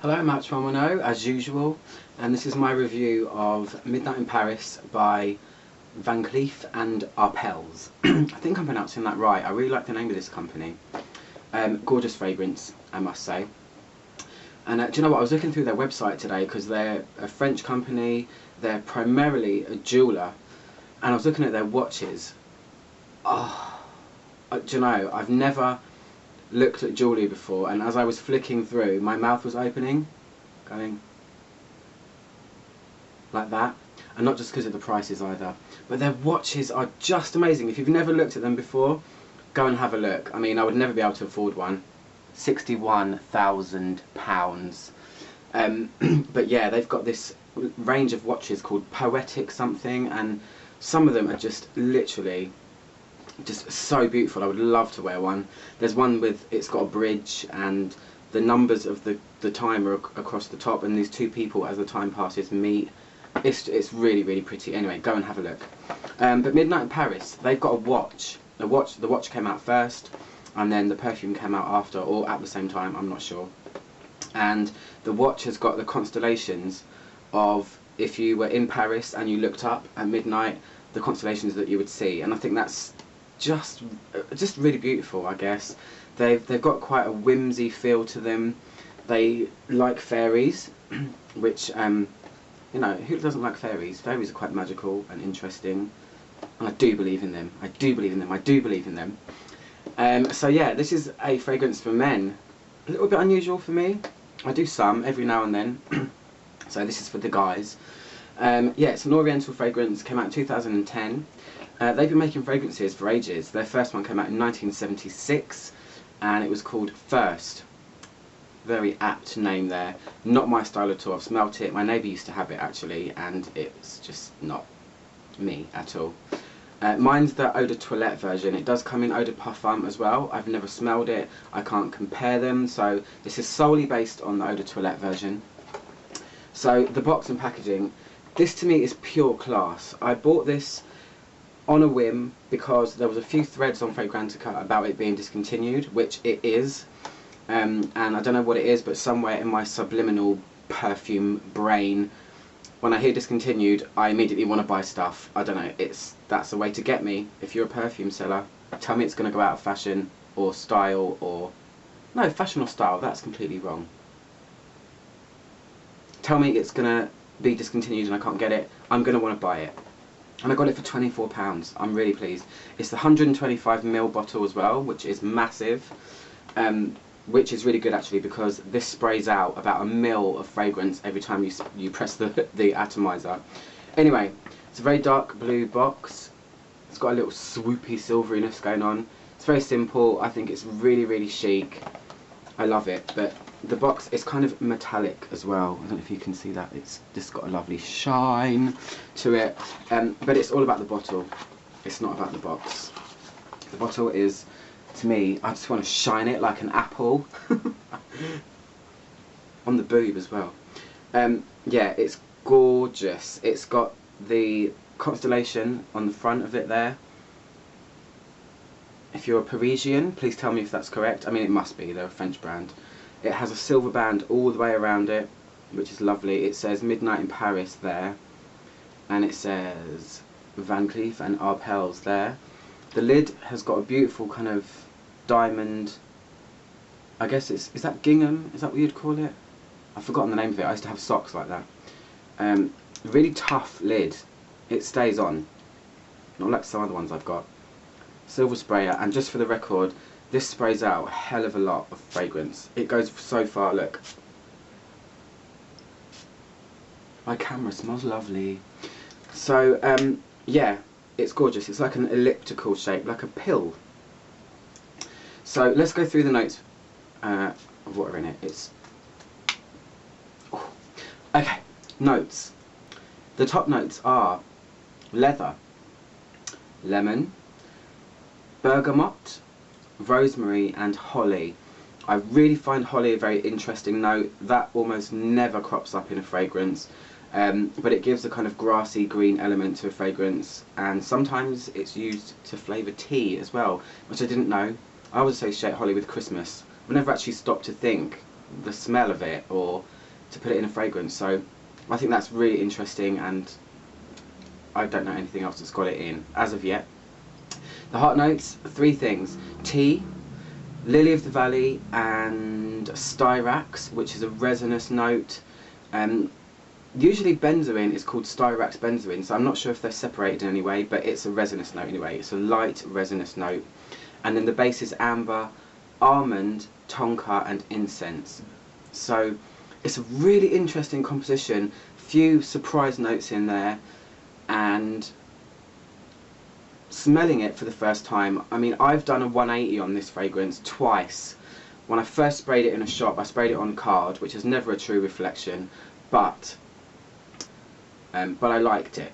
Hello, I'm Matt 110 as usual, and this is my review of Midnight in Paris by Cleef Arpels. I think I'm pronouncing that right. I really like the name of this company. Gorgeous fragrance, I must say. And do you know what? I was looking through their website today because they're a French company. They're primarily a jeweller, and I was looking at their watches. Oh, do you know? I've never looked at jewellery before, and as I was flicking through, my mouth was opening, going like that. And not just because of the prices either, but their watches are just amazing. If you've never looked at them before, go and have a look. I mean, I would never be able to afford one. £61,000. But yeah, they've got this range of watches called Poetic something, and some of them are just literally just so beautiful. I would love to wear one. There's one with, it's got a bridge and the numbers of the time are across the top, and these two people as the time passes meet. It's really, really pretty. Anyway, go and have a look. But Midnight in Paris, they've got a watch. The watch came out first, and then the perfume came out after, or at the same time, I'm not sure. And the watch has got the constellations of, if you were in Paris and you looked up at midnight, the constellations that you would see. And I think that's just really beautiful, I guess. They've got quite a whimsy feel to them. They like fairies, which you know, who doesn't like fairies? Fairies are quite magical and interesting, and I do believe in them. I do believe in them. I do believe in them. So yeah, this is a fragrance for men. A little bit unusual for me. I do some every now and then. So this is for the guys. Yeah, it's an oriental fragrance. Came out in 2010. They've been making fragrances for ages. Their first one came out in 1976, and it was called First. Very apt name there. Not my style at all. I've smelt it. My neighbour used to have it actually, and it's just not me at all. Mine's the Eau de Toilette version. It does come in Eau de Parfum as well. I've never smelled it. I can't compare them, so this is solely based on the Eau de Toilette version. So the box and packaging, this to me is pure class. I bought this on a whim because there was a few threads on Fragrantica about it being discontinued, which it is, and I don't know what it is, but somewhere in my subliminal perfume brain, when I hear discontinued, I immediately want to buy stuff. I don't know, that's a way to get me. If you're a perfume seller, tell me it's going to go out of fashion or style, or no, fashion or style, that's completely wrong. Tell me it's going to be discontinued and I can't get it, I'm going to want to buy it. And I got it for £24. I'm really pleased. It's the 125ml bottle as well, which is massive, which is really good actually, because this sprays out about 1 ml of fragrance every time you press the atomizer. Anyway, it's a very dark blue box. It's got a little swoopy silveriness going on. It's very simple. I think it's really, really chic. I love it. But the box is kind of metallic as well. I don't know if you can see that. It's just got a lovely shine to it. But it's all about the bottle. It's not about the box. The bottle is, to me, I just want to shine it like an apple. On the boob as well. Yeah, it's gorgeous. It's got the constellation on the front of it there. If you're a Parisian, please tell me if that's correct. I mean, it must be. They're a French brand. It has a silver band all the way around it, which is lovely. It says Midnight in Paris there, and it says Cleef Arpels there. The lid has got a beautiful kind of diamond, I guess is that gingham? Is that what you'd call it? I've forgotten the name of it. I used to have socks like that. Really tough lid. It stays on, not like some other ones I've got. Silver sprayer, and just for the record, this sprays out a hell of a lot of fragrance. It goes so far, look. My camera smells lovely. So, yeah, it's gorgeous. It's like an elliptical shape, like a pill. So, let's go through the notes of what are in it. Okay, notes. The top notes are leather, lemon, bergamot, rosemary and holly. I really find holly a very interesting note. That almost never crops up in a fragrance, but it gives a kind of grassy green element to a fragrance, and sometimes it's used to flavour tea as well, which I didn't know. I always associate holly with Christmas. I've never actually stopped to think the smell of it or to put it in a fragrance. So I think that's really interesting, and I don't know anything else that's got it in as of yet. The heart notes, 3 things: tea, lily of the valley, and styrax, which is a resinous note. Usually benzoin is called styrax benzoin, so I'm not sure if they're separated in any way, but it's a resinous note anyway. It's a light resinous note. And then the base is amber, almond, tonka, and incense. So it's a really interesting composition, few surprise notes in there, and smelling it for the first time, I mean, I've done a 180 on this fragrance twice. When I first sprayed it in a shop, I sprayed it on card, which is never a true reflection, but I liked it.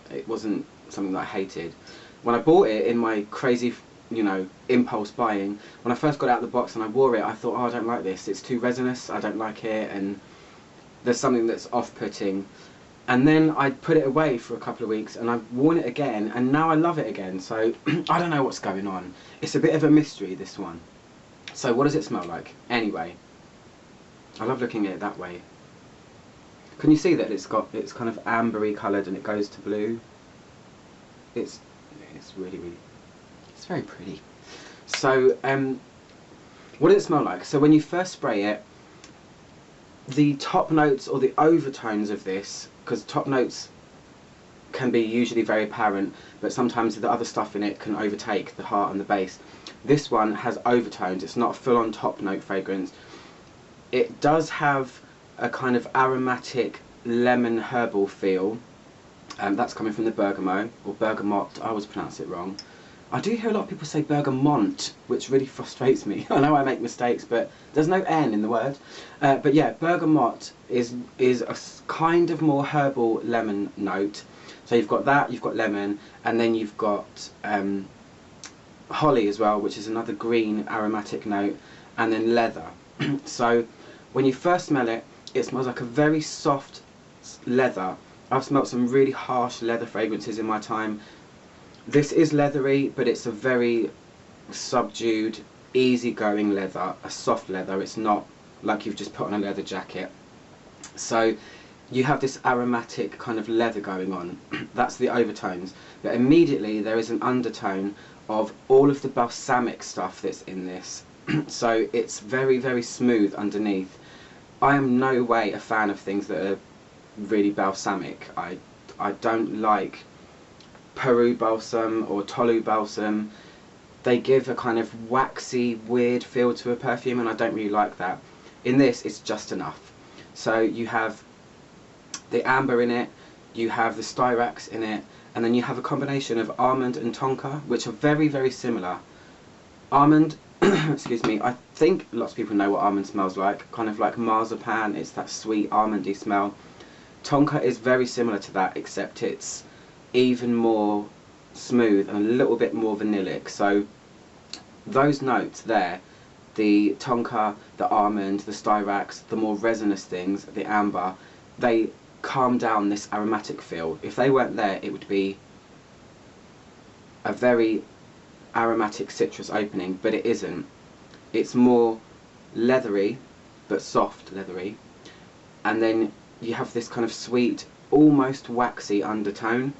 It wasn't something that I hated. When I bought it in my crazy, you know, impulse buying, when I first got it out of the box and I wore it, I thought, oh, I don't like this, it's too resinous, I don't like it, and there's something that's off-putting. And then I put it away for a couple of weeks and I've worn it again, and now I love it again. So I don't know what's going on. It's a bit of a mystery, this one. So what does it smell like anyway? I love looking at it that way. Can you see that it's kind of ambery coloured and it goes to blue? It's really, it's very pretty. So what does it smell like? So when you first spray it, the top notes or the overtones of this, because top notes can be usually very apparent, but sometimes the other stuff in it can overtake the heart and the base. This one has overtones. It's not a full-on top note fragrance. It does have a kind of aromatic lemon herbal feel. That's coming from the bergamot, or bergamot, I always pronounce it wrong. I do hear a lot of people say bergamot, which really frustrates me. I know I make mistakes, but there's no N in the word. But yeah, bergamot is a kind of more herbal lemon note. So you've got that, you've got lemon, and then you've got holly as well, which is another green aromatic note, and then leather. So when you first smell it, it smells like a very soft leather. I've smelled some really harsh leather fragrances in my time. This is leathery, but it's a very subdued, easygoing leather, a soft leather. It's not like you've just put on a leather jacket. So you have this aromatic kind of leather going on. That's the overtones. But immediately there is an undertone of all of the balsamic stuff that's in this. So it's very, very smooth underneath. I am no way a fan of things that are really balsamic. I don't like Peru balsam or Tolu balsam. They give a kind of waxy, weird feel to a perfume, and I don't really like that. In this, it's just enough. So you have the amber in it, you have the styrax in it, and then you have a combination of almond and tonka, which are very, very similar. Almond, excuse me, I think lots of people know what almond smells like, kind of like marzipan. It's that sweet almondy smell. Tonka is very similar to that, except it's even more smooth and a little bit more vanillic. So those notes there, the tonka, the almond, the styrax, the more resinous things, the amber, they calm down this aromatic feel. If they weren't there, it would be a very aromatic citrus opening, but it isn't. It's more leathery, but soft leathery, and then you have this kind of sweet, almost waxy undertone,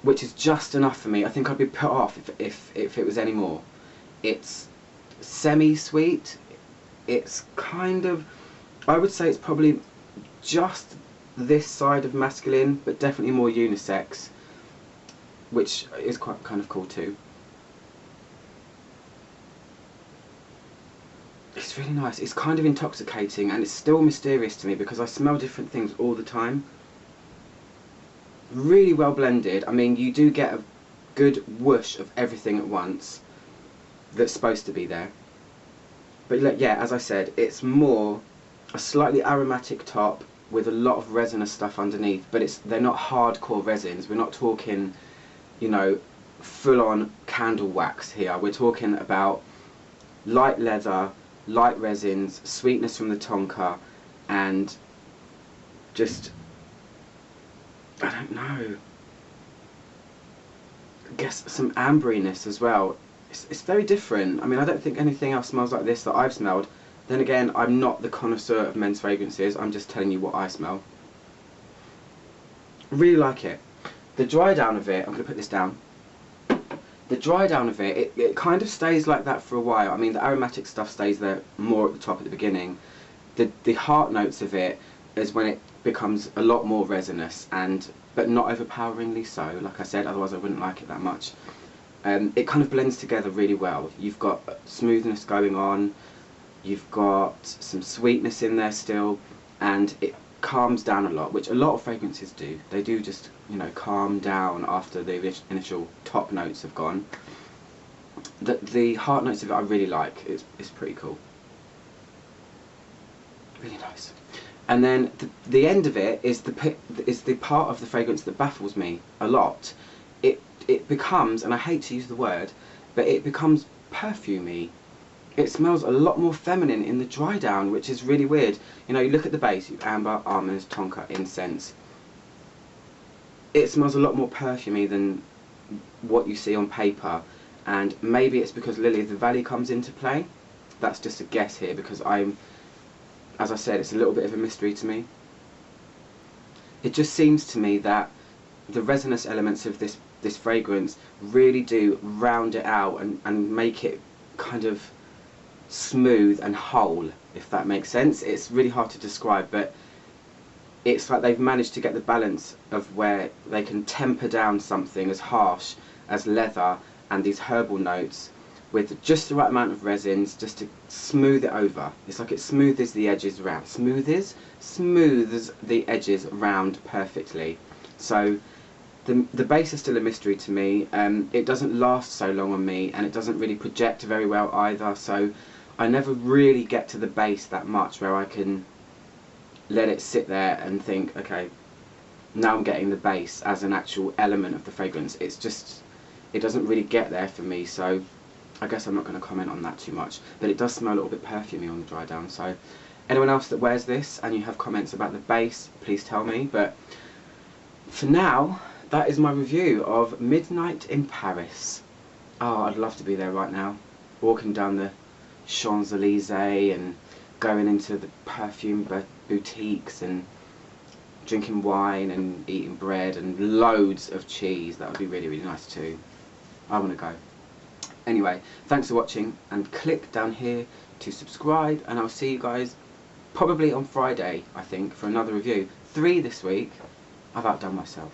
which is just enough for me. I think I'd be put off if it was any more. It's semi-sweet. It's kind of, I would say it's probably just this side of masculine, but definitely more unisex, which is quite kind of cool too. It's really nice. It's kind of intoxicating, and it's still mysterious to me because I smell different things all the time. Really well blended. I mean, you do get a good whoosh of everything at once that's supposed to be there. But yeah, as I said, it's more a slightly aromatic top with a lot of resinous stuff underneath, but they're not hardcore resins. We're not talking, you know, full-on candle wax here. We're talking about light leather, light resins, sweetness from the tonka, and just, I don't know, I guess some amberiness as well. It's very different. I mean, I don't think anything else smells like this that I've smelled Then again, I'm not the connoisseur of men's fragrances, I'm just telling you what I smell. Really like it. The dry down of it, I'm going to put this down. The dry down of it kind of stays like that for a while. I mean, the aromatic stuff stays there more at the top at the beginning. The heart notes of it is when it becomes a lot more resinous, but not overpoweringly so, like I said, otherwise I wouldn't like it that much. It kind of blends together really well. You've got smoothness going on, you've got some sweetness in there still, and it calms down a lot, which a lot of fragrances do. They do just, you know, calm down after the initial top notes have gone. The heart notes of it I really like. It's pretty cool. Really nice. And then the end of it is the part of the fragrance that baffles me a lot. It becomes, and I hate to use the word, but it becomes perfumey. It smells a lot more feminine in the dry down, which is really weird. You know, you look at the base, you amber, almonds, tonka, incense. It smells a lot more perfumey than what you see on paper, and maybe it's because Lily of the Valley comes into play. That's just a guess here, because as I said, it's a little bit of a mystery to me. It just seems to me that the resinous elements of this fragrance really do round it out and make it kind of smooth and whole, if that makes sense. It's really hard to describe, but it's like they've managed to get the balance of where they can temper down something as harsh as leather and these herbal notes with just the right amount of resins, just to smooth it over. It's like it smooths the edges round. Smooths the edges round perfectly. So the base is still a mystery to me. It doesn't last so long on me, and it doesn't really project very well either, so I never really get to the base that much where I can let it sit there and think, okay, now I'm getting the base as an actual element of the fragrance. It's just, it doesn't really get there for me, so I guess I'm not going to comment on that too much. But it does smell a little bit perfumey on the dry down, so anyone else that wears this and you have comments about the base, please tell me. But for now, that is my review of Midnight in Paris. Oh, I'd love to be there right now, walking down the Champs-Élysées and going into the perfume boutiques and drinking wine and eating bread and loads of cheese. That would be really, really nice too. I want to go. Anyway, thanks for watching, and click down here to subscribe, and I'll see you guys probably on Friday, I think, for another review. 3 this week. I've outdone myself.